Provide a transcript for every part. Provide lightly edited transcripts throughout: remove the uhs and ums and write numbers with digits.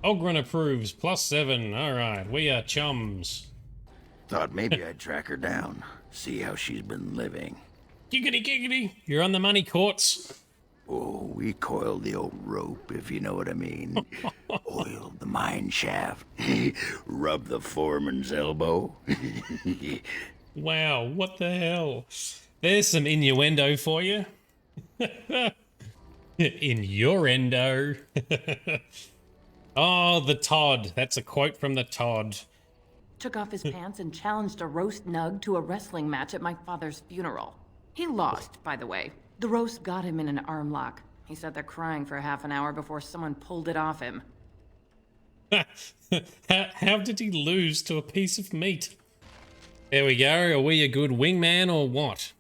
Oghren approves. +7. Alright, we are chums. Thought maybe I'd track her down, see how she's been living. Giggity giggity. You're on the money, Courts. Oh, we coiled the old rope, if you know what I mean. Oiled the mine shaft. Rubbed the foreman's elbow. Wow, what the hell? There's some innuendo for you. Innuendo. Oh, the Todd. That's a quote from the Todd. Took off his pants and challenged a roast nug to a wrestling match at my father's funeral. He lost, by the way. The roast got him in an arm lock. He sat there crying for half an hour before someone pulled it off him. How did he lose to a piece of meat? There we go. Are we a good wingman or what?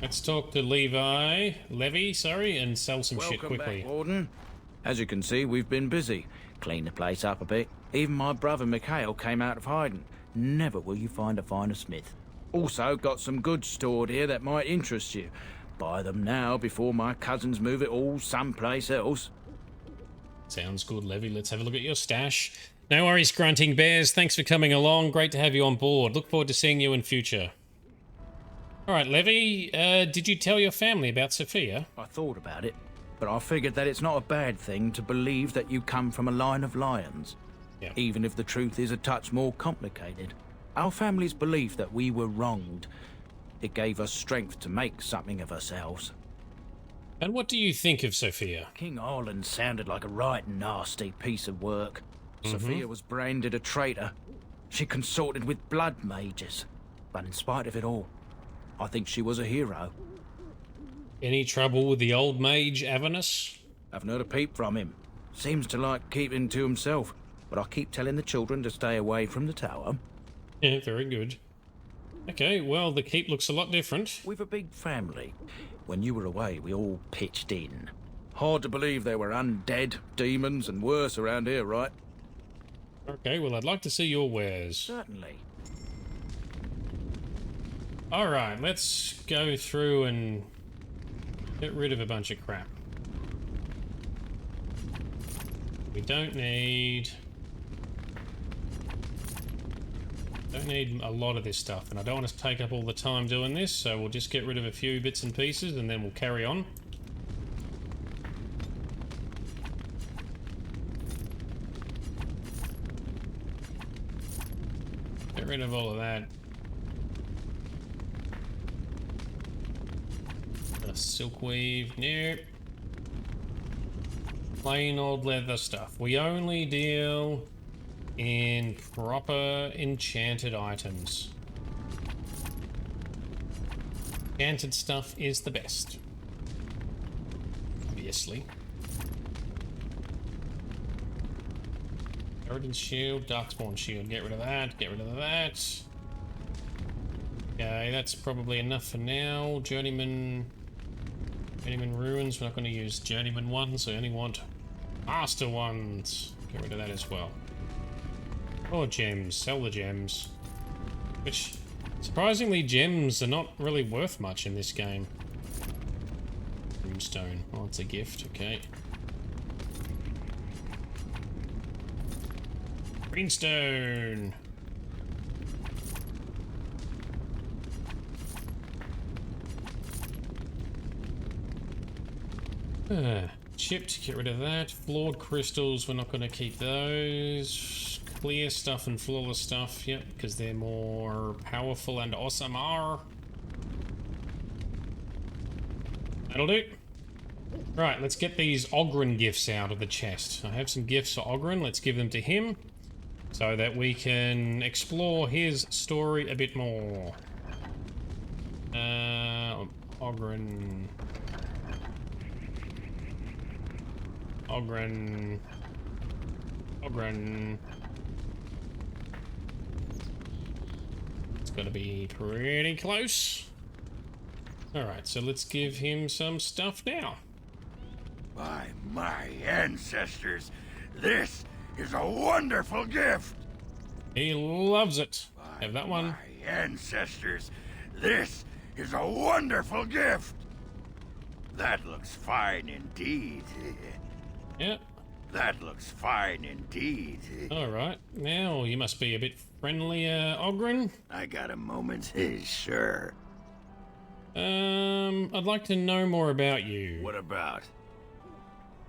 Let's talk to Levy, sorry, and sell some shit quickly. Back, Warden. As you can see, we've been busy. Cleaned the place up a bit. Even my brother Mikhail came out of hiding. Never will you find a finer smith. Also got some goods stored here that might interest you. Buy them now before my cousins move it all someplace else. Sounds good, Levy. Let's have a look at your stash. No worries, grunting bears. Thanks for coming along. Great to have you on board. Look forward to seeing you in future. Alright, Levy, did you tell your family about Sophia? I thought about it, but I figured that it's not a bad thing to believe that you come from a line of lions. Yeah. Even if the truth is a touch more complicated. Our family's belief that we were wronged. It gave us strength to make something of ourselves. And what do you think of Sophia? King Ireland sounded like a right nasty piece of work. Sophia was branded a traitor. She consorted with blood mages. But in spite of it all, I think she was a hero. Any trouble with the old mage Avernus? Haven't heard a peep from him. Seems to like keeping to himself. But I keep telling the children to stay away from the tower. Yeah, very good. Okay, well, the keep looks a lot different. We've a big family. When you were away, we all pitched in. Hard to believe there were undead, demons, and worse around here, right? Okay, well, I'd like to see your wares. Certainly. Alright, let's go through and get rid of a bunch of crap. We don't need a lot of this stuff, and I don't want to take up all the time doing this, so we'll just get rid of a few bits and pieces and then we'll carry on. Get rid of all of that. Silk weave, nope. Plain old leather stuff. We only deal in proper enchanted items. Enchanted stuff is the best. Obviously. Paragon's shield, Darkspawn shield. Get rid of that, get rid of that. Okay, that's probably enough for now. Journeyman ruins, we're not going to use journeyman ones, I only want master ones. Get rid of that as well. Or gems, sell the gems. Which, surprisingly, gems are not really worth much in this game. Brimstone, oh, it's a gift, okay. Greenstone! Chipped, get rid of that. Flawed crystals, we're not going to keep those. Clear stuff and flawless stuff, yep, because they're more powerful and awesomer. That'll do. Right, let's get these Oghren gifts out of the chest. I have some gifts for Oghren, let's give them to him, so that we can explore his story a bit more. Oghren... It's gonna be pretty close. Alright, so let's give him some stuff now. By my ancestors, this is a wonderful gift. He loves it. Have that one. My ancestors, this is a wonderful gift. That looks fine indeed. Yeah. That looks fine indeed. Alright. Now you must be a bit friendlier, Oghren. I got a moment, sure. I'd like to know more about you. What about?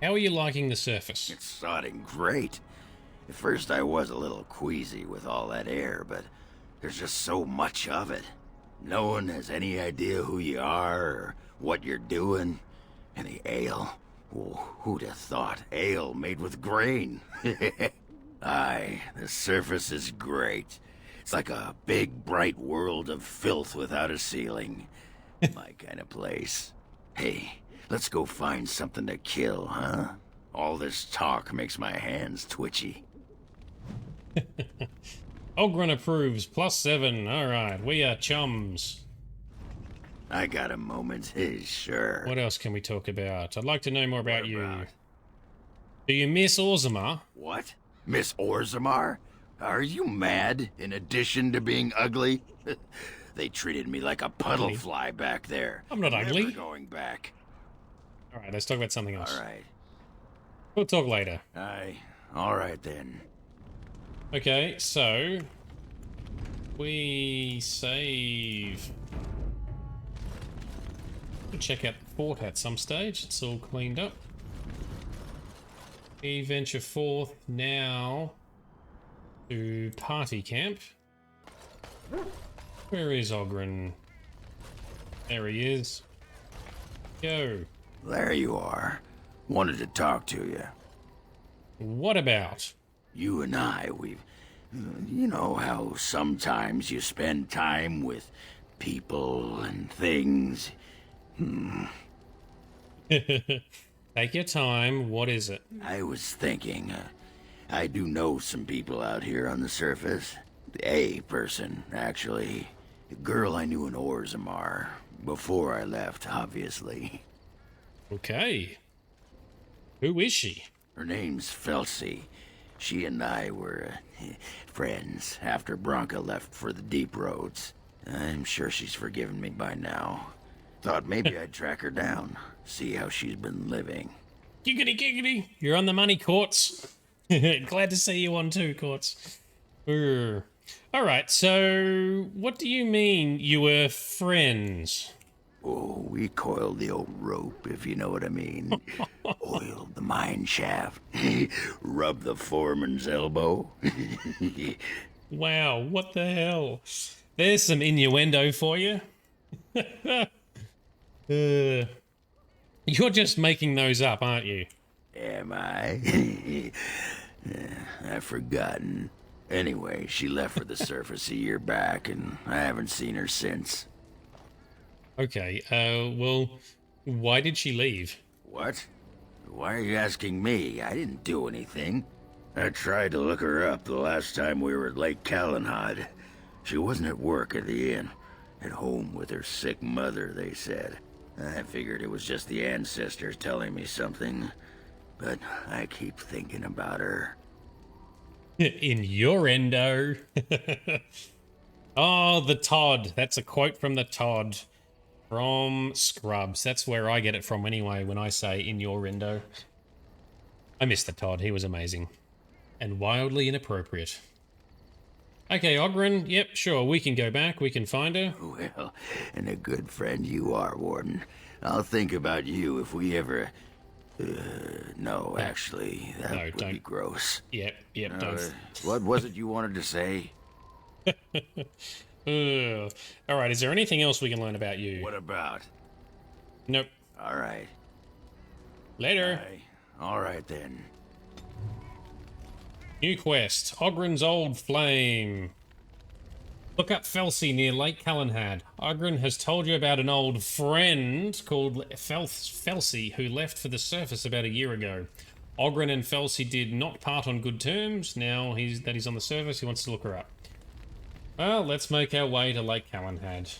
How are you liking the surface? It's sodding great. At first I was a little queasy with all that air, but there's just so much of it. No one has any idea who you are or what you're doing. And the ale. Oh, who'd have thought ale made with grain? Aye, the surface is great. It's like a big, bright world of filth without a ceiling. My kind of place. Hey, let's go find something to kill, huh? All this talk makes my hands twitchy. Oghren approves. +7. Alright, we are chums. I got a moment, sure. What else can we talk about? I'd like to know more about What you. about? Do you miss Orzammar? What? Miss Orzammar? Are you mad, in addition to being ugly? They treated me like a puddle Ugly? fly back there. I'm not Never ugly. going back. Alright, let's talk about something else. Alright. We'll talk later. Alright then. Okay, so... we save... we'll check out the fort at some stage. It's all cleaned up. We venture forth now to party camp. Where is Oghren? There he is. Go. There you are. Wanted to talk to you. What about? You and I, you know how sometimes you spend time with people and things. Take your time. What is it? I was thinking, I do know some people out here on the surface. A person, actually. A girl I knew in Orzammar. Before I left, obviously. Okay. Who is she? Her name's Felsi. She and I were friends after Branka left for the deep roads. I'm sure she's forgiven me by now. Thought maybe I'd track her down, see how she's been living. Giggity giggity. You're on the money, Quartz. Glad to see you on too, Quartz. Alright, so what do you mean you were friends? Oh, we coiled the old rope, if you know what I mean. Oiled the mine shaft. Rubbed the foreman's elbow. Wow, what the hell? There's some innuendo for you. You're just making those up, aren't you? Am I? I've forgotten. Anyway, she left for the surface a year back, and I haven't seen her since. Okay, well, why did she leave? What? Why are you asking me? I didn't do anything. I tried to look her up the last time we were at Lake Calenhad. She wasn't at work at the inn. At home with her sick mother, they said. I figured it was just the ancestors telling me something. But I keep thinking about her. In your endo. Oh, the Todd. That's a quote from the Todd. From Scrubs. That's where I get it from anyway when I say in your endo. I miss the Todd. He was amazing. And wildly inappropriate. Okay, Oghren. Yep, sure. We can go back. We can find her. Well, and a good friend you are, Warden. I'll think about you if we ever... no, actually, that would be gross. Yep, don't. What was it you wanted to say? Alright, is there anything else we can learn about you? What about? Nope. Alright. Later. Alright then. New quest. Oghren's Old Flame. Look up Felsi near Lake Calenhad. Oghren has told you about an old friend called Felsi who left for the surface about a year ago. Oghren and Felsi did not part on good terms. Now that he's on the surface, he wants to look her up. Well, let's make our way to Lake Calenhad.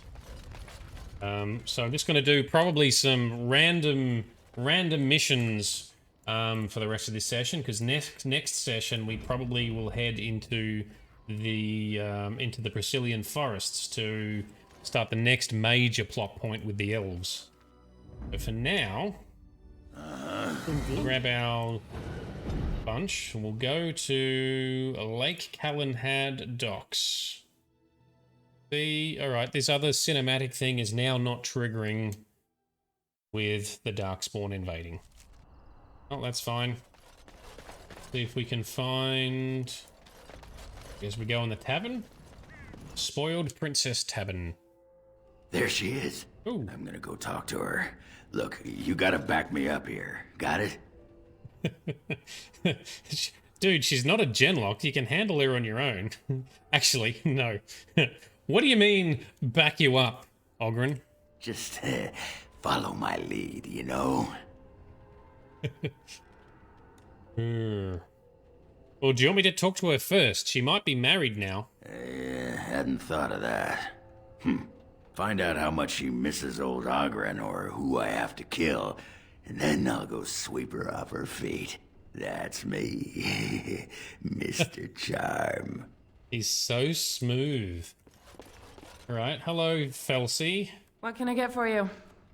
So I'm just going to do probably some random missions for the rest of this session, because next session we probably will head into the Brazilian forests to start the next major plot point with the elves. But for now, we'll grab our bunch and we'll go to Lake Calenhad docks. Alright, this other cinematic thing is now not triggering with the Darkspawn invading. Oh, that's fine. See if we can find... As we go in the tavern. Spoiled Princess Tavern. There she is. Ooh. I'm gonna go talk to her. Look, you gotta back me up here. Got it? Dude, she's not a genlock. You can handle her on your own. Actually, no. What do you mean, back you up, Oghren? Just follow my lead, you know? Well, do you want me to talk to her first? She might be married now. Hadn't thought of that. Find out how much she misses old Oghren or who I have to kill, and then I'll go sweep her off her feet. That's me, Mr. Charm. He's so smooth. Alright, hello, Felsie. What can I get for you?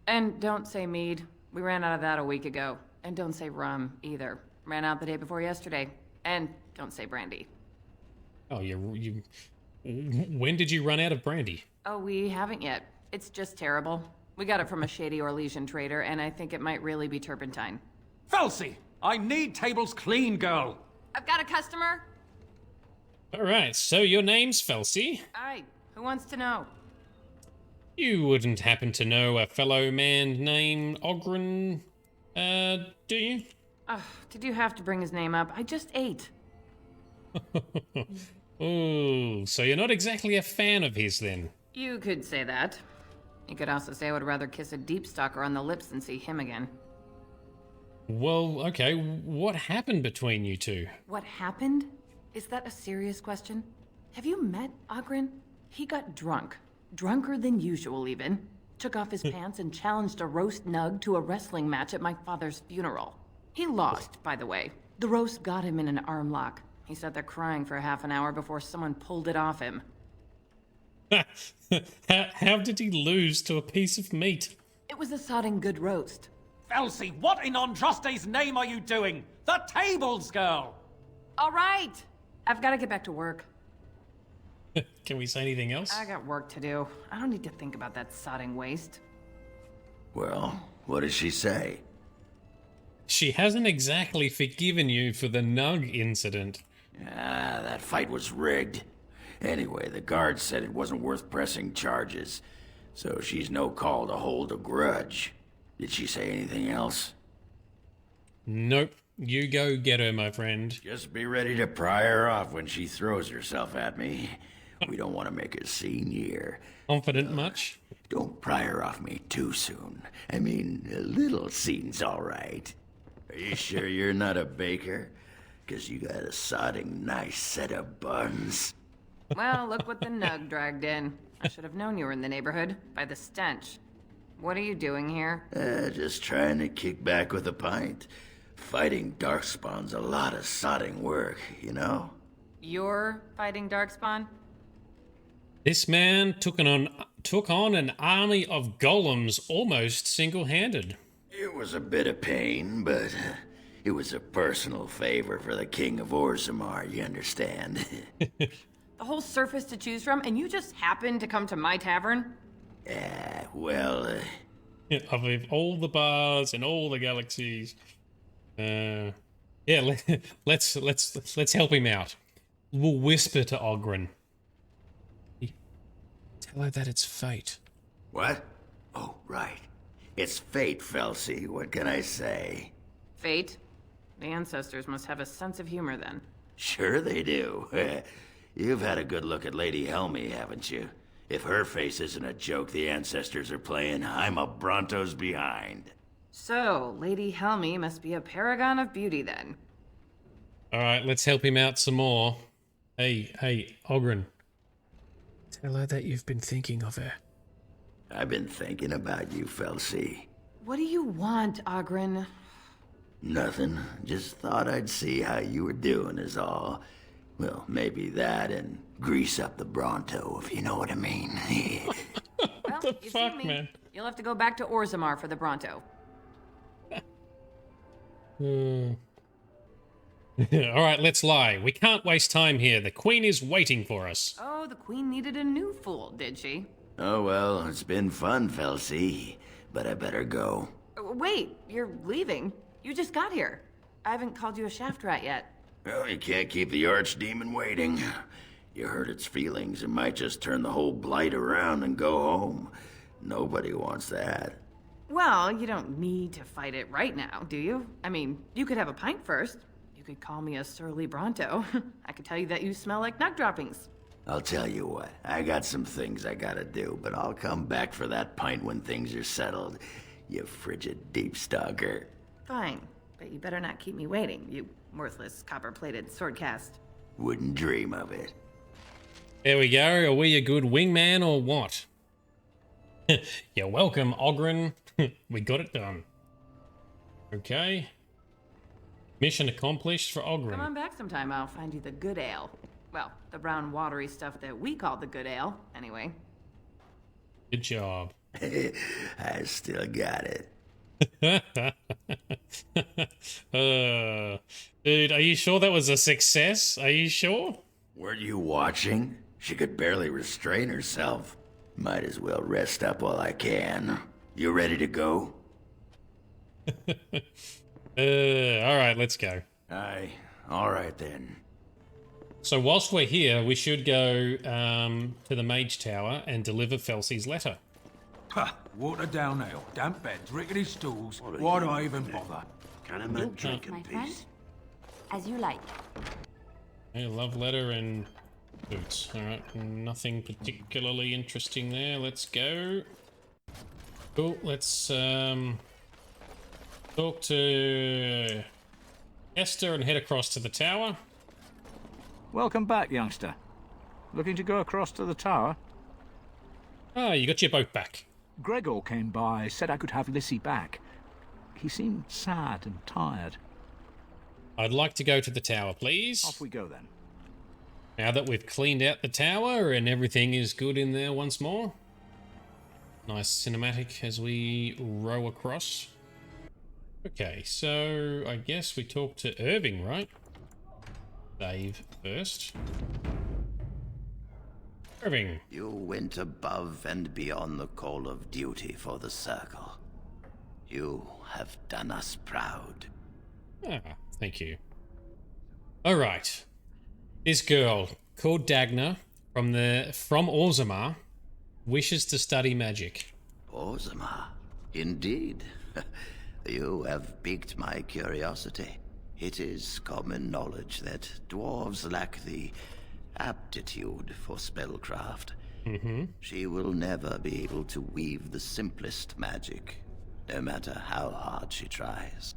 And don't say mead. We ran out of that a week ago. And don't say rum, either. Ran out the day before yesterday. And don't say brandy. Oh, you... When did you run out of brandy? Oh, we haven't yet. It's just terrible. We got it from a shady Orlesian trader, and I think it might really be turpentine. Felsie! I need tables clean, girl! I've got a customer. Alright, so your name's Felsie. Aye. Who wants to know? You wouldn't happen to know a fellow man named Oghren, do you? Did you have to bring his name up? I just ate. Oh, so you're not exactly a fan of his then? You could say that. You could also say I would rather kiss a deep stalker on the lips than see him again. Well, okay, what happened between you two? What happened? Is that a serious question? Have you met Oghren? He got drunk. Drunker than usual, even. Took off his pants and challenged a roast nug to a wrestling match at my father's funeral. He lost, by the way. The roast got him in an arm lock. He sat there crying for half an hour before someone pulled it off him. How did he lose to a piece of meat? It was a sodding good roast. Felsie, what in Andraste's name are you doing? The tables, girl! All right! I've got to get back to work. Can we say anything else? I got work to do. I don't need to think about that sodding waste. Well, what does she say? She hasn't exactly forgiven you for the Nug incident. That fight was rigged. Anyway, the guard said it wasn't worth pressing charges, so she's no call to hold a grudge. Did she say anything else? Nope. You go get her, my friend. Just be ready to pry her off when she throws herself at me. We don't want to make a scene here. Confident much? Don't pry her off me too soon. I mean, a little scene's all right. Are you sure you're not a baker? 'Cause you got a sodding nice set of buns. Well, look what the nug dragged in. I should have known you were in the neighborhood, by the stench. What are you doing here? Just trying to kick back with a pint. Fighting Darkspawn's a lot of sodding work, you know? You're fighting Darkspawn? This man took on an army of golems almost single-handed. It was a bit of pain, but it was a personal favor for the King of Orzammar, you understand? The whole surface to choose from, and you just happened to come to my tavern? Well, Of all the bars in all the galaxies. Yeah, let's help him out. We'll whisper to Oghren. Tell her that it's fate. What? Oh, right. It's fate, Felsie. What can I say? Fate? The ancestors must have a sense of humor then. Sure they do. You've had a good look at Lady Helmy, haven't you? If her face isn't a joke the ancestors are playing, I'm a Bronto's behind. So, Lady Helmy must be a paragon of beauty then. Alright, let's help him out some more. Hey, Oghren. Tell her that you've been thinking of her. I've been thinking about you, Felsie. What do you want, Oghren? Nothing. Just thought I'd see how you were doing is all. Well, maybe that and grease up the Bronto, if you know what I mean. Well, the you fuck, see me. man? You'll have to go back to Orzammar for the Bronto. Alright, let's lie. We can't waste time here. The Queen is waiting for us. Oh, the Queen needed a new fool, did she? Oh well, it's been fun, Felsie. But I better go. Wait, you're leaving? You just got here. I haven't called you a shaft rat yet. Well, you can't keep the archdemon waiting. You hurt its feelings, it might just turn the whole blight around and go home. Nobody wants that. Well, you don't need to fight it right now, do you? I mean, you could have a pint first. You could call me a surly Bronto. I could tell you that you smell like nug droppings. I'll tell you what, I got some things I gotta do, but I'll come back for that pint when things are settled, you frigid deep stalker. Fine, but you better not keep me waiting, you worthless copper-plated swordcast. Wouldn't dream of it. There we go. Are we a good wingman or what? You're welcome, Oghren. We got it done. Okay. Mission accomplished for Come Oghren. on back sometime, I'll find you the good ale. Well, the brown watery stuff that we call the good ale, anyway. Good job. I still got it. Dude, are you sure that was a success? Are you sure? Weren't you watching? She could barely restrain herself. Might as well rest up while I can. You ready to go? Alright, let's go. Aye. Alright then. So whilst we're here, we should go to the Mage Tower and deliver Felsie's letter. Ha! Water down ale, damp beds, rickety stools. Why do I even bother? Can I not drink My in friend, peace? as you like. Okay, love letter and boots. Alright, nothing particularly interesting there. Let's go. Cool, let's talk to Esther and head across to the tower. Welcome back, youngster. Looking to go across to the tower? Ah, you got your boat back. Gregor came by, said I could have Lissy back. He seemed sad and tired. I'd like to go to the tower, please. Off we go then. Now that we've cleaned out the tower and everything is good in there once more. Nice cinematic as we row across. Okay, so I guess we talk to Irving, right? Save first. Irving. You went above and beyond the call of duty for the Circle. You have done us proud. Ah, thank you. Alright. This girl, called Dagna, from Orzammar, wishes to study magic. Orzammar, indeed. You have piqued my curiosity. It is common knowledge that dwarves lack the aptitude for spellcraft. She will never be able to weave the simplest magic, no matter how hard she tries.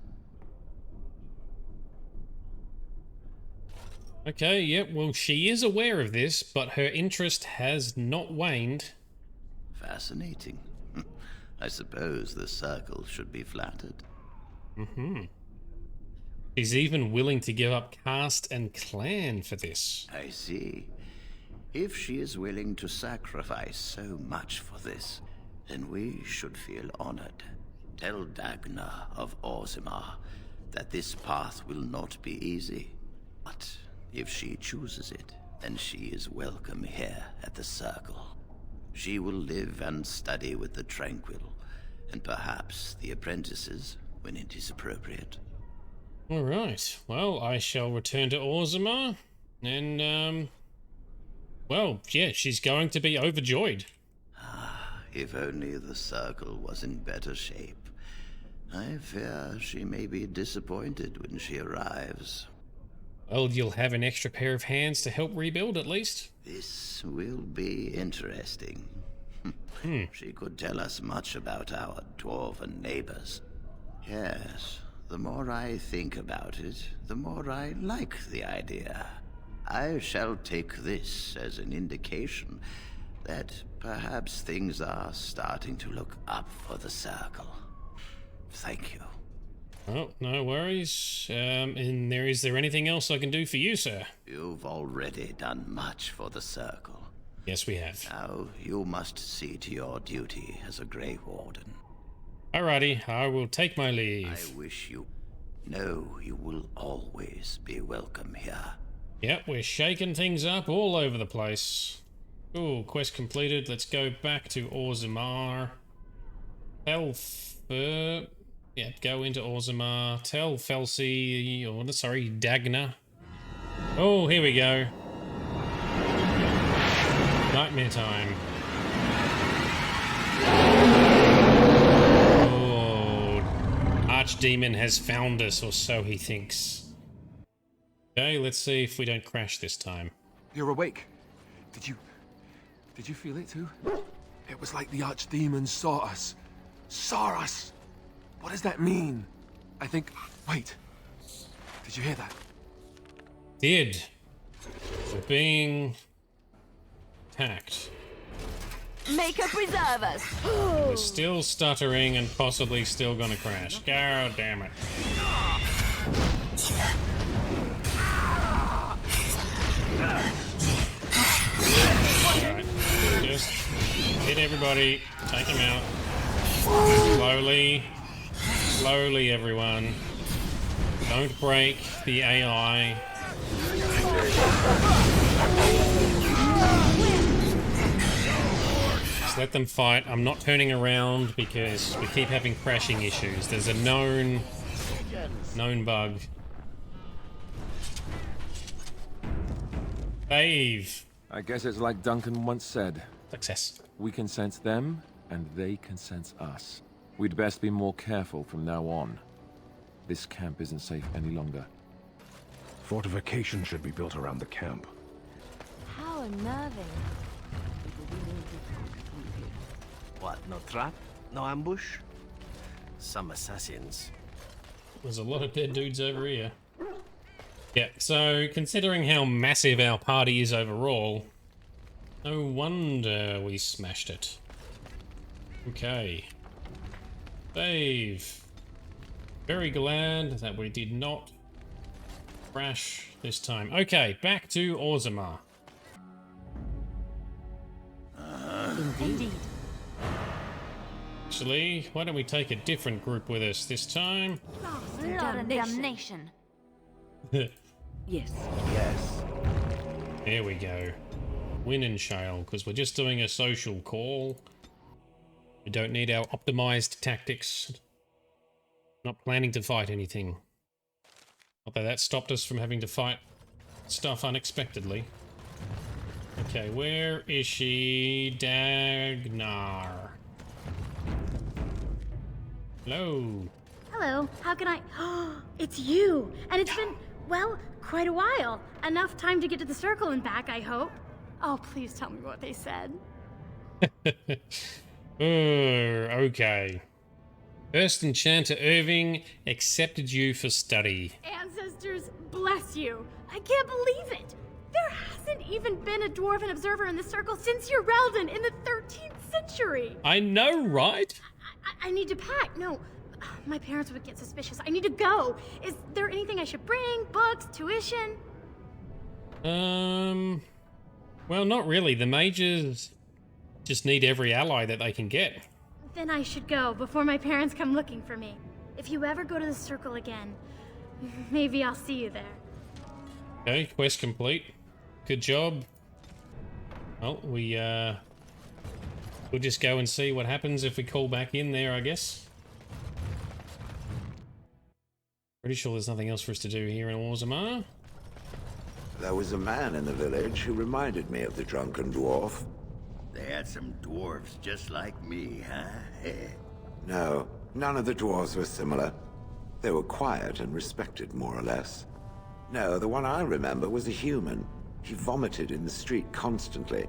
Okay, yep, well, she is aware of this, but her interest has not waned. Fascinating. I suppose the Circle should be flattered. She's even willing to give up caste and clan for this. I see. If she is willing to sacrifice so much for this, then we should feel honored. Tell Dagna of Orzammar that this path will not be easy. But if she chooses it, then she is welcome here at the Circle. She will live and study with the Tranquil, and perhaps the apprentices when it is appropriate. Alright, well, I shall return to Orzammar, and, well, yeah, she's going to be overjoyed. If only the Circle was in better shape. I fear she may be disappointed when she arrives. Well, you'll have an extra pair of hands to help rebuild, at least. This will be interesting. She could tell us much about our dwarven neighbors. Yes, the more I think about it, the more I like the idea. I shall take this as an indication that perhaps things are starting to look up for the Circle. Thank you. Oh, no worries. And is there anything else I can do for you, sir? You've already done much for the Circle. Yes, we have. Now, you must see to your duty as a Grey Warden. Alrighty, I will take my I leave. wish you... No, you will always be welcome here. Yep, we're shaking things up all over the place. Ooh, quest completed. Let's go back to Orzammar. Yeah, go into Orzammar. Tell Felsi, or sorry, Dagna. Oh, here we go. Nightmare time. Oh, Archdemon has found us, or so he thinks. Okay, let's see if we don't crash this time. You're awake. Did you feel it too? It was like the Archdemon saw us. Saw us! What does that mean? I think... Wait. Did you hear that? Did. We're being attacked. Make her preserve us. We're still stuttering and possibly still gonna crash. God damn it. Alright. Just hit everybody. Take him out. Slowly. Slowly, everyone. Don't break the AI. Just let them fight. I'm not turning around because we keep having crashing issues. There's a known bug. Save. I guess it's like Duncan once said. Success. We can sense them, and they can sense us. We'd best be more careful from now on. This camp isn't safe any longer. Fortification should be built around the camp. How unnerving. What, no trap? No ambush? Some assassins. There's a lot of dead dudes over here. Yeah, so considering how massive our party is overall, no wonder we smashed it. Okay. Save. Very glad that we did not crash this time. Okay, back to Orzammar. Indeed. Actually, why don't we take a different group with us this time? Blood and damnation. Yes. Yes. There we go. Win and shale, because we're just doing a social call. We don't need our optimized tactics. Not planning to fight anything. Although that stopped us from having to fight stuff unexpectedly. Okay, where is she? Dagnar. Hello. Hello, how can I... It's you! And it's been, well, quite a while. Enough time to get to the circle and back, I hope. Oh, please tell me what they said. Okay. First Enchanter Irving accepted you for study. Ancestors, bless you. I can't believe it. There hasn't even been a dwarven observer in the circle since Urelden in the 13th century. I know, right? I need to pack. No, my parents would get suspicious. I need to go. Is there anything I should bring? Books? Tuition? Well, not really. The mages just need every ally that they can get. Then I should go before my parents come looking for me. If you ever go to the circle again, maybe I'll see you there. Okay, quest complete. Good job. Well, we'll just go and see what happens if we call back in there, I guess. Pretty sure there's nothing else for us to do here in Orzammar. There was a man in the village who reminded me of the drunken dwarf. They had some dwarves just like me, huh? No, none of the dwarves were similar. They were quiet and respected, more or less. No, the one I remember was a human. He vomited in the street constantly.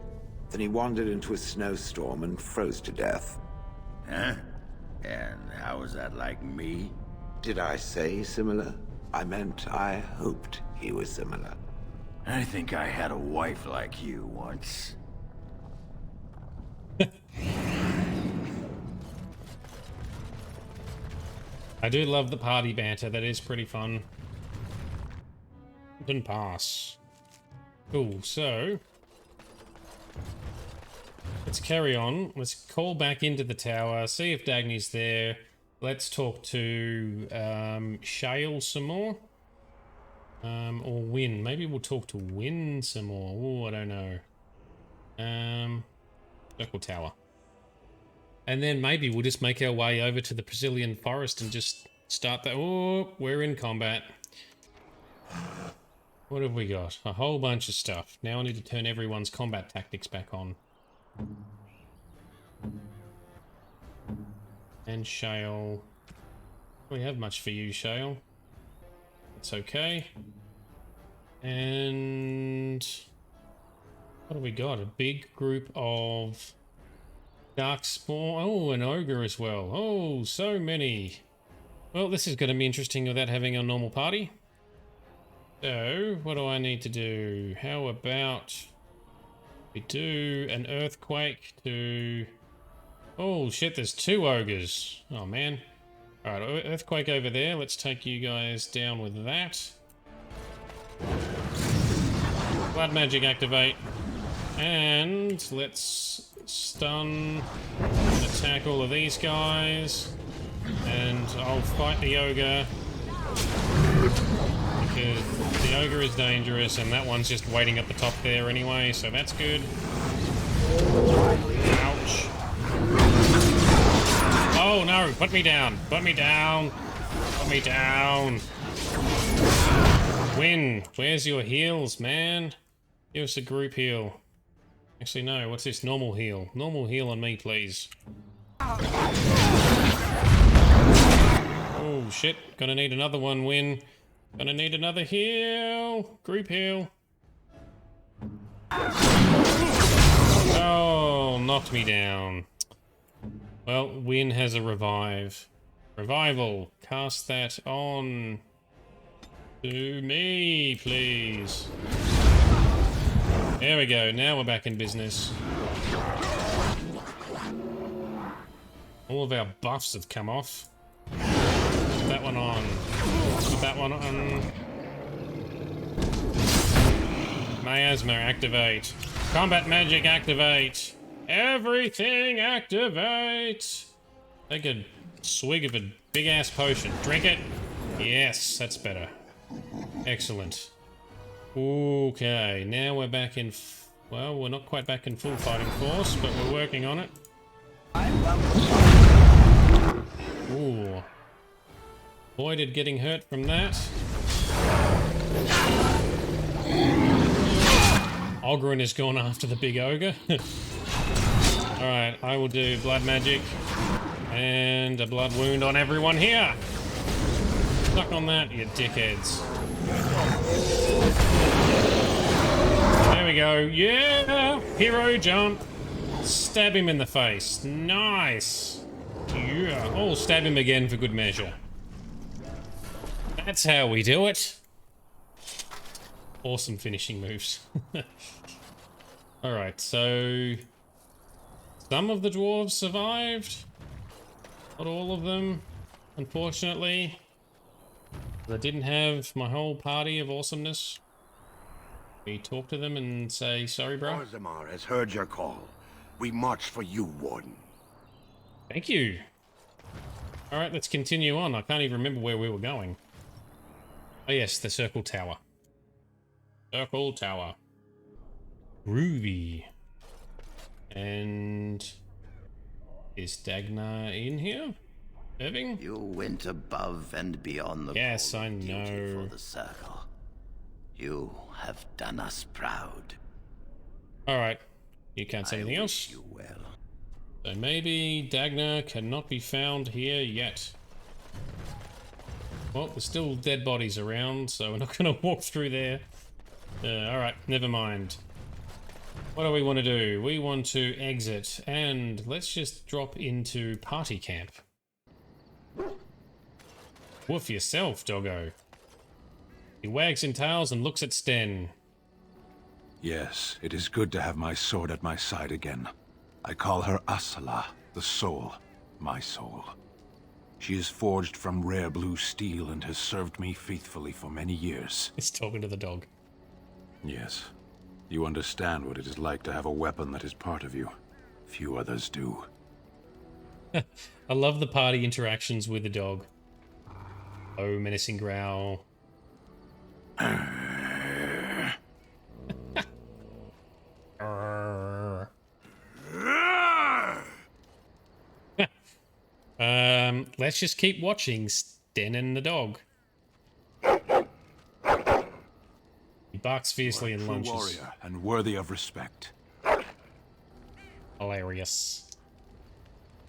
Then he wandered into a snowstorm and froze to death. Huh? And how was that like me? Did I say similar? I meant I hoped he was similar. I think I had a wife like you once. I do love the party banter. That is pretty fun. Didn't pass. Cool, so let's carry on. Let's call back into the tower, see if Dagny's there. Let's talk to Shale some more. Or Win. Maybe we'll talk to Win some more. Oh, I don't know. Circle Tower. And then maybe we'll just make our way over to the Brazilian forest and just start that. Oh, we're in combat. What have we got? A whole bunch of stuff. Now I need to turn everyone's combat tactics back on. And Shale. We have much for you, Shale. It's okay. And what have we got? A big group of Darkspawn. Oh, an ogre as well. Oh, so many. Well, this is going to be interesting without having a normal party. So, what do I need to do? How about we do an earthquake to... Oh shit, there's 2 ogres. Oh man. Alright, earthquake over there. Let's take you guys down with that. Blood magic activate. And let's stun and attack all of these guys. And I'll fight the ogre. Because the ogre is dangerous and that one's just waiting at the top there anyway, so that's good. Ouch. Oh no, put me down, put me down, put me down. Win, where's your heals, man? Give us a group heal. Actually no, what's this? Normal heal. Normal heal on me, please. Oh shit, gonna need another one, Win. Gonna need another heal. Group heal. Oh, knocked me down. Well, Win has a revive. Revival. Cast that on to me, please. There we go. Now we're back in business. All of our buffs have come off. Put that one on. Put that one on. Miasma activate. Combat magic activate. Everything activate. Take a swig of a big ass potion. Drink it. Yes, that's better. Excellent. Okay, now we're back in. Well, we're not quite back in full fighting force, but we're working on it. Ooh. Avoided getting hurt from that. Oghren has gone after the big ogre. Alright, I will do blood magic and a blood wound on everyone here. Suck on that, you dickheads. There we go. Yeah! Hero jump. Stab him in the face. Nice. Yeah. Oh, stab him again for good measure. That's how we do it. Awesome finishing moves. Alright, so some of the dwarves survived. Not all of them, unfortunately. I didn't have my whole party of awesomeness. We talk to them and say, sorry, bro. Orzammar has heard your call. We march for you, Warden. Thank you. Alright, let's continue on. I can't even remember where we were going. Oh yes, the Circle Tower. Circle Tower. Groovy. And is Dagna in here? Irving? You went above and beyond the yes, call I of duty know. for the circle. You have done us proud. Alright. You can't say anything else? You well. So maybe Dagna cannot be found here yet. Well, there's still dead bodies around, so we're not going to walk through there. Alright, never mind. What do we want to do? We want to exit, and let's just drop into party camp. Woof yourself, doggo. He wags in tails and looks at Sten. Yes, it is good to have my sword at my side again. I call her Asala, the soul, my soul. She is forged from rare blue steel and has served me faithfully for many years. It's talking to the dog. Yes. You understand what it is like to have a weapon that is part of you. Few others do. I love the party interactions with the dog. Oh, menacing growl. Let's just keep watching Sten and the dog. He barks fiercely and lunges. Warrior and worthy of respect. Hilarious.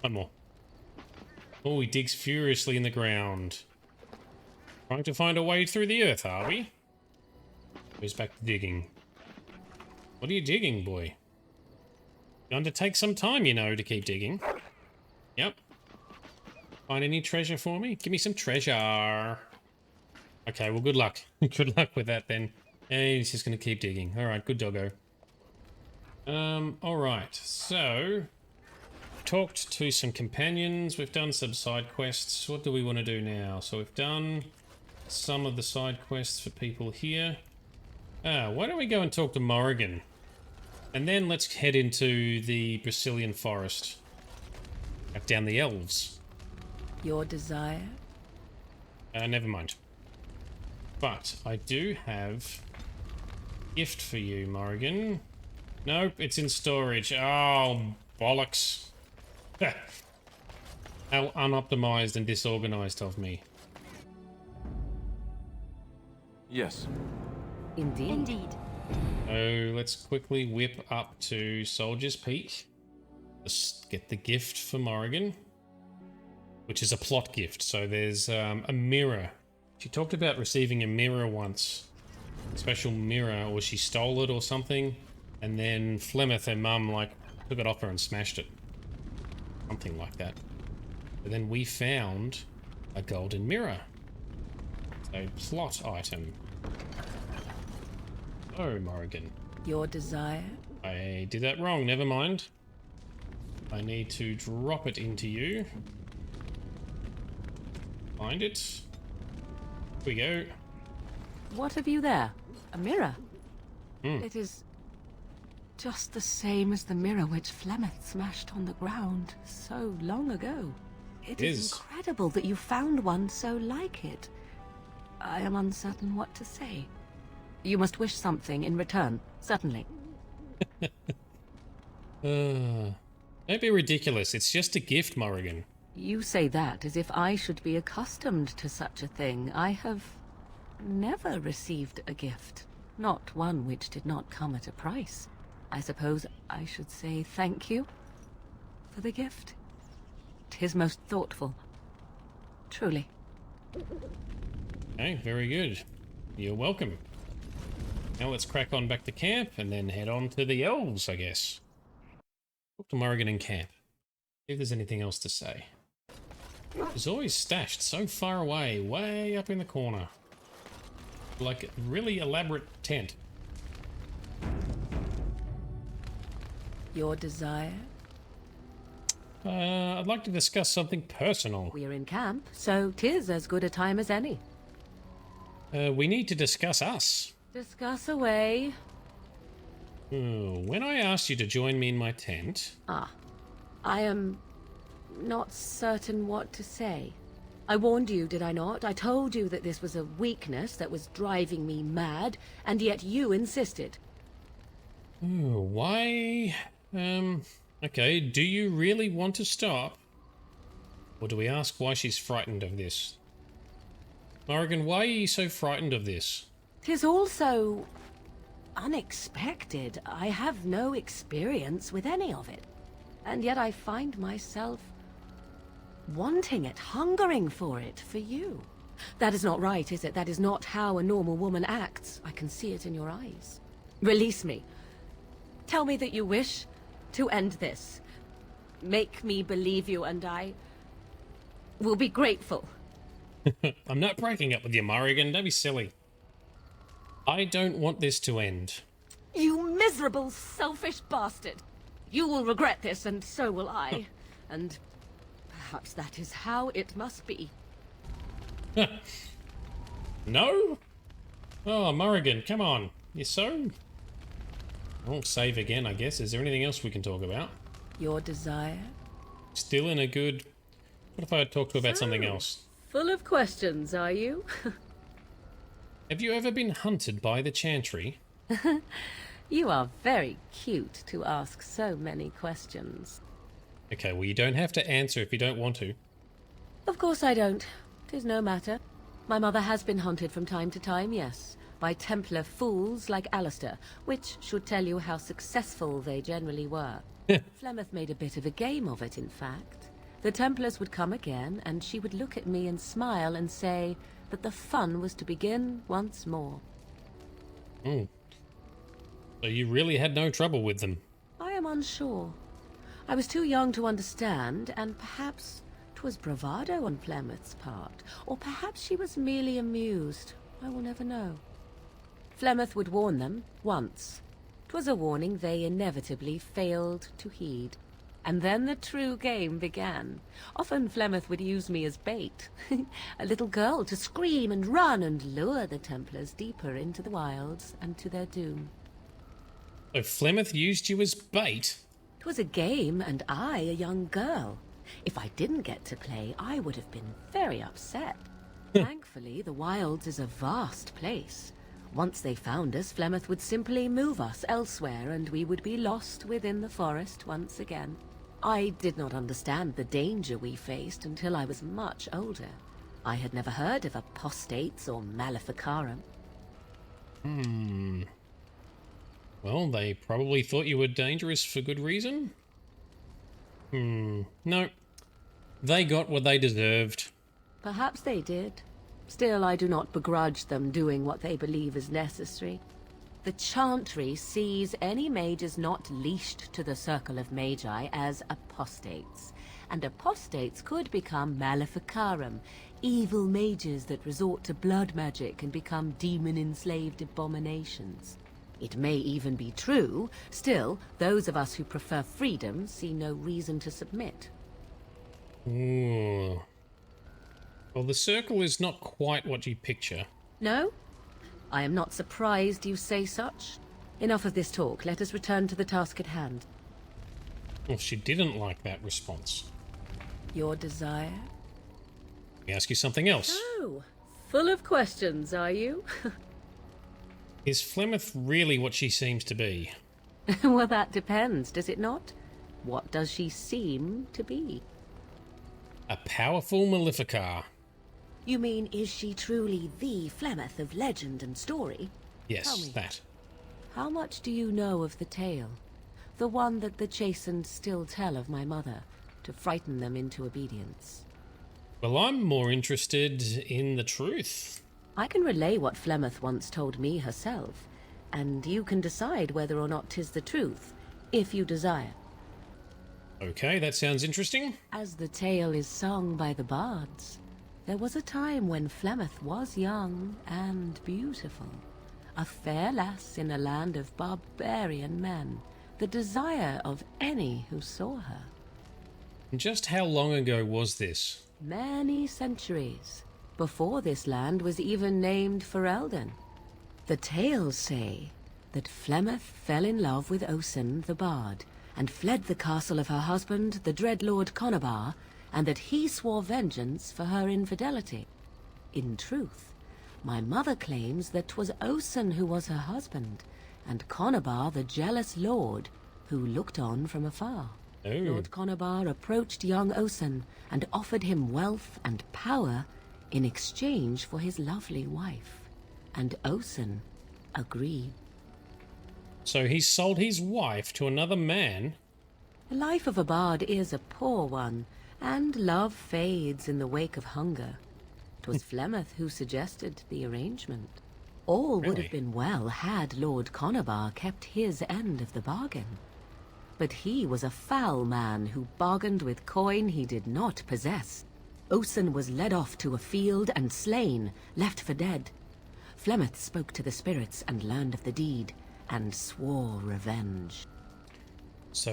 One more. Oh, he digs furiously in the ground. Trying to find a way through the earth, are we? Goes back to digging. What are you digging, boy? Going to take some time, you know, to keep digging. Yep. Find any treasure for me? Give me some treasure. Okay, well, good luck. Good luck with that, then. And he's just going to keep digging. Alright, good doggo. Alright, so... talked to some companions. We've done some side quests. What do we want to do now? So we've done some of the side quests for people here. Why don't we go and talk to Morrigan? And then let's head into the Brazilian forest. Back down the elves. Your desire? Never mind. But I do have a gift for you, Morrigan. Nope, it's in storage. Oh, bollocks. How unoptimized and disorganized of me. Yes. Indeed. Indeed. So let's quickly whip up to Soldier's Peak. Let's get the gift for Morrigan, which is a plot gift. So there's a mirror. She talked about receiving a mirror once. A special mirror, or she stole it or something. And then Flemeth, her mum, like, took it off her and smashed it. Something like that. But then we found a golden mirror. It's a plot item. Oh, Morrigan. Your desire? I did that wrong, never mind. I need to drop it into you. Find it. Here we go. What have you there? A mirror? Hmm. It is just the same as the mirror which Flemeth smashed on the ground so long ago. It is incredible that you found one so like it. I am uncertain what to say. You must wish something in return, certainly. Don't be ridiculous. It's just a gift, Morrigan. You say that as if I should be accustomed to such a thing. I have never received a gift. Not one which did not come at a price. I suppose I should say thank you for the gift. 'Tis most thoughtful. Truly. Okay, very good. You're welcome. Now let's crack on back to camp and then head on to the elves, I guess. Talk to Morrigan in camp. See if there's anything else to say. It's always stashed so far away, way up in the corner. Like a really elaborate tent. Your desire? I'd like to discuss something personal. We're in camp, so 'tis as good a time as any. We need to discuss us. Discuss away. When I asked you to join me in my tent... I am not certain what to say. I warned you, did I not? I told you that this was a weakness that was driving me mad, and yet you insisted. Why? Okay, do you really want to stop? Or do we ask why she's frightened of this? Morrigan, why are you so frightened of this? 'Tis also unexpected. I have no experience with any of it. And yet I find myself wanting it, hungering for it, for you. That is not right, is it? That is not how a normal woman acts. I can see it in your eyes. Release me. Tell me that you wish to end this. Make me believe you, and I will be grateful. I'm not breaking up with you, Morrigan. Don't be silly. I don't want this to end. You miserable, selfish bastard. You will regret this, and so will I. And Perhaps that is how it must be. No? Oh, Morrigan, come on. You're so... I'll save again, I guess. Is there anything else we can talk about? Your desire? Still in a good... What if I had talked to about something else? Full of questions, are you? Have you ever been hunted by the Chantry? You are very cute to ask so many questions. Okay, well, you don't have to answer if you don't want to. Of course I don't. 'Tis no matter. My mother has been hunted from time to time, yes, by Templar fools like Alistair, which should tell you how successful they generally were. Flemeth made a bit of a game of it, in fact. The Templars would come again, and she would look at me and smile and say that the fun was to begin once more. Oh. So you really had no trouble with them? I am unsure. I was too young to understand, and perhaps 'twas bravado on Flemeth's part, or perhaps she was merely amused. I will never know. Flemeth would warn them, once. 'Twas a warning they inevitably failed to heed. And then the true game began. Often Flemeth would use me as bait. A little girl to scream and run and lure the Templars deeper into the wilds and to their doom. So Flemeth used you as bait? 'Twas a game, and I a young girl. If I didn't get to play, I would have been very upset. Thankfully, the wilds is a vast place. Once they found us, Flemeth would simply move us elsewhere, and we would be lost within the forest once again. I did not understand the danger we faced until I was much older. I had never heard of apostates or maleficarum. Well, they probably thought you were dangerous for good reason? No. They got what they deserved. Perhaps they did. Still, I do not begrudge them doing what they believe is necessary. The Chantry sees any mages not leashed to the Circle of Magi as apostates, and apostates could become maleficarum, evil mages that resort to blood magic and become demon-enslaved abominations. It may even be true. Still, those of us who prefer freedom see no reason to submit. Ooh. Well, the Circle is not quite what you picture. No? I am not surprised you say such. Enough of this talk. Let us return to the task at hand. Well, she didn't like that response. Your desire? Let me ask you something else. Oh, full of questions, are you? Is Flemeth really what she seems to be? Well, that depends, does it not? What does she seem to be? A powerful Maleficar. You mean, is she truly the Flemeth of legend and story? Yes, that. How much do you know of the tale? The one that the chastened still tell of my mother, to frighten them into obedience. Well, I'm more interested in the truth. I can relay what Flemeth once told me herself, and you can decide whether or not 'tis the truth, if you desire. Okay, that sounds interesting. As the tale is sung by the bards, there was a time when Flemeth was young and beautiful. A fair lass in a land of barbarian men, the desire of any who saw her. Just how long ago was this? Many centuries, before this land was even named Ferelden. The tales say that Flemeth fell in love with Osen the bard, and fled the castle of her husband, the dread Lord Conabar, and that he swore vengeance for her infidelity. In truth, my mother claims that 'twas Osen who was her husband, and Conabar the jealous lord who looked on from afar. Oh. Lord Conabar approached young Osen and offered him wealth and power in exchange for his lovely wife, and Osen agreed. So he sold his wife to another man? The life of a bard is a poor one, and love fades in the wake of hunger. 'Twas Flemeth who suggested the arrangement. All would have been well had Lord Conabar kept his end of the bargain. But he was a foul man who bargained with coin he did not possess. Osen was led off to a field and slain, left for dead. Flemeth spoke to the spirits and learned of the deed, and swore revenge. So,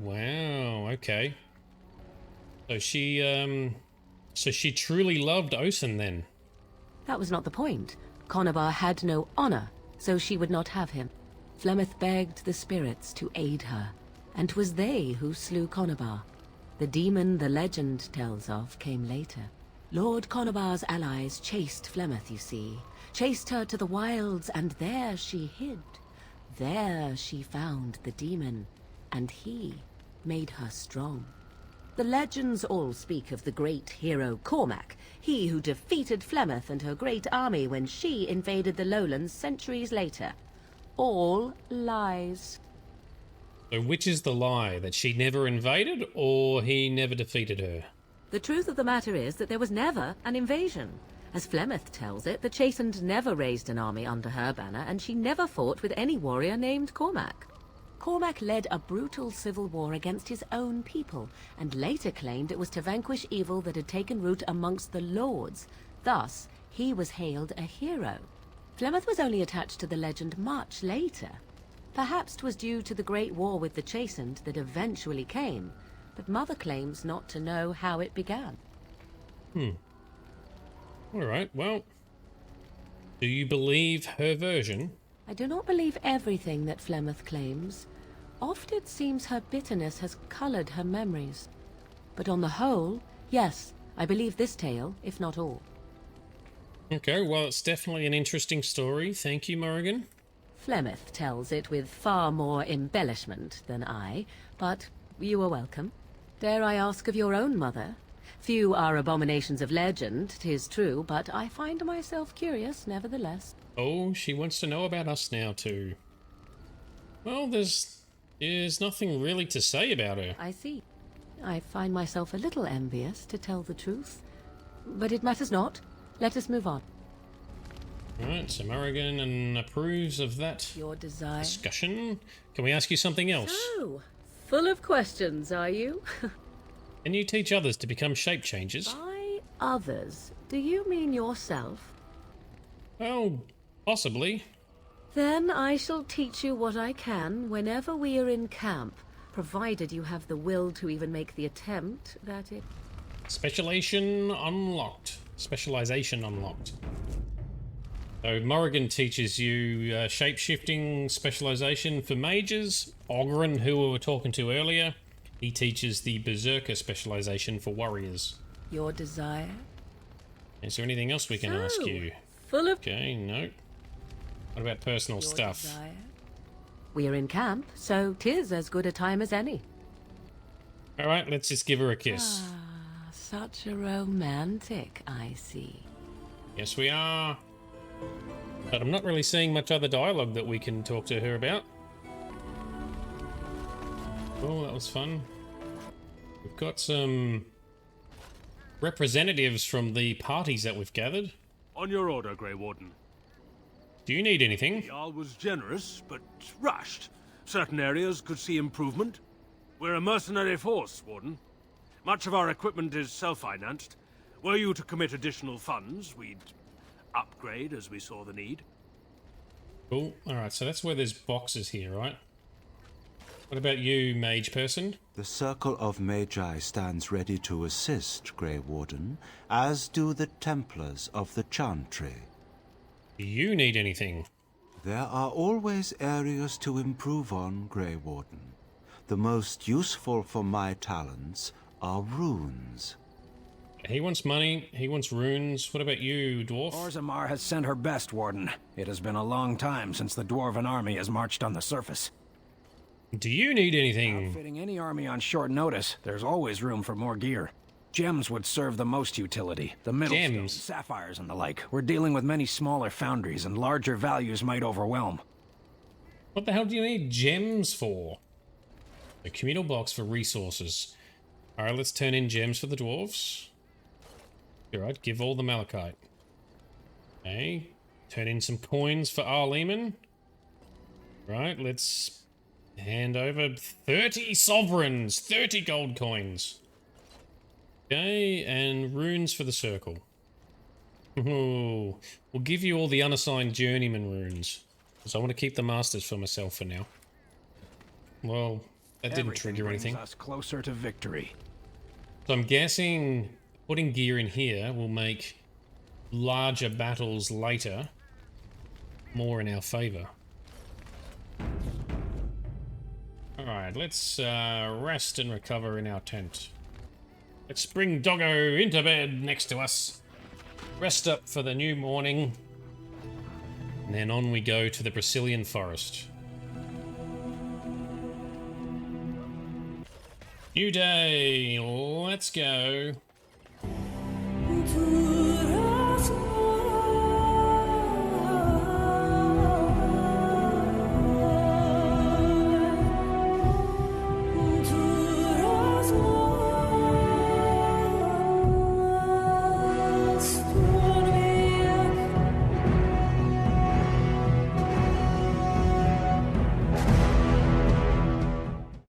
wow, okay. So she truly loved Osen then. That was not the point. Conobar had no honor, so she would not have him. Flemeth begged the spirits to aid her, and 'twas they who slew Conobar. The demon the legend tells of came later. Lord Conobar's allies chased Flemeth, you see. Chased her to the wilds, and there she hid. There she found the demon, and he made her strong. The legends all speak of the great hero Cormac, he who defeated Flemeth and her great army when she invaded the lowlands centuries later. All lies. So which is the lie? That she never invaded, or he never defeated her? The truth of the matter is that there was never an invasion. As Flemeth tells it, the Chastened never raised an army under her banner, and she never fought with any warrior named Cormac. Cormac led a brutal civil war against his own people, and later claimed it was to vanquish evil that had taken root amongst the lords. Thus, he was hailed a hero. Flemeth was only attached to the legend much later. Perhaps 'twas due to the great war with the Chastened that eventually came, but Mother claims not to know how it began. Alright, well, do you believe her version? I do not believe everything that Flemeth claims. Oft it seems her bitterness has colored her memories. But on the whole, yes, I believe this tale, if not all. Okay, well, it's definitely an interesting story. Thank you, Morrigan. Flemeth tells it with far more embellishment than I, but you are welcome. Dare I ask of your own mother? Few are abominations of legend, 'tis true, but I find myself curious nevertheless. Oh, she wants to know about us now, too. Well, there's nothing really to say about her. I see. I find myself a little envious, to tell the truth. But it matters not. Let us move on. Alright, so Morrigan approves of that Your desire. discussion. Can we ask you something else? So, full of questions, are you? Can you teach others to become shape changers? By others, do you mean yourself? Well, possibly. Then I shall teach you what I can whenever we are in camp, provided you have the will to even make the attempt, that is. Specialization unlocked. Specialization unlocked. So Morrigan teaches you shape-shifting specialization for mages. Oghren, who we were talking to earlier, he teaches the berserker specialization for warriors. Your desire? Is there anything else we can ask you? Full of... Okay, no. What about personal stuff? Desire? We are in camp, so 'tis as good a time as any. Alright, let's just give her a kiss. Ah, such a romantic, I see. Yes, we are. But I'm not really seeing much other dialogue that we can talk to her about. Oh, that was fun. We've got some representatives from the parties that we've gathered. On your order, Grey Warden. Do you need anything? The Jarl was generous, but rushed. Certain areas could see improvement. We're a mercenary force, Warden. Much of our equipment is self-financed. Were you to commit additional funds, we'd upgrade as we saw the need. Cool. Alright, so that's where there's boxes here, right? What about you, mage person? The Circle of Magi stands ready to assist, Grey Warden, as do the Templars of the Chantry. Do you need anything? There are always areas to improve on, Grey Warden. The most useful for my talents are runes. He wants money, he wants runes. What about you, dwarf? Orzammar has sent her best, Warden. It has been a long time since the Dwarven army has marched on the surface. Do you need anything? Outfitting any army on short notice, there's always room for more gear. Gems would serve the most utility. The middle stones, sapphires and the like. We're dealing with many smaller foundries, and larger values might overwhelm. What the hell do you need gems for? A communal box for resources. Alright, let's turn in gems for the dwarves. Alright, give all the malachite. Okay, turn in some coins for our Lehman. Right, let's hand over 30 sovereigns, 30 gold coins. Okay, and runes for the circle. Ooh, we'll give you all the unassigned journeyman runes, because I want to keep the masters for myself for now. Well, that didn't trigger anything. Brings us closer to victory. So I'm guessing putting gear in here will make larger battles later more in our favor. Alright, let's rest and recover in our tent. Let's bring Doggo into bed next to us. Rest up for the new morning. And then on we go to the Brazilian forest. New day, let's go.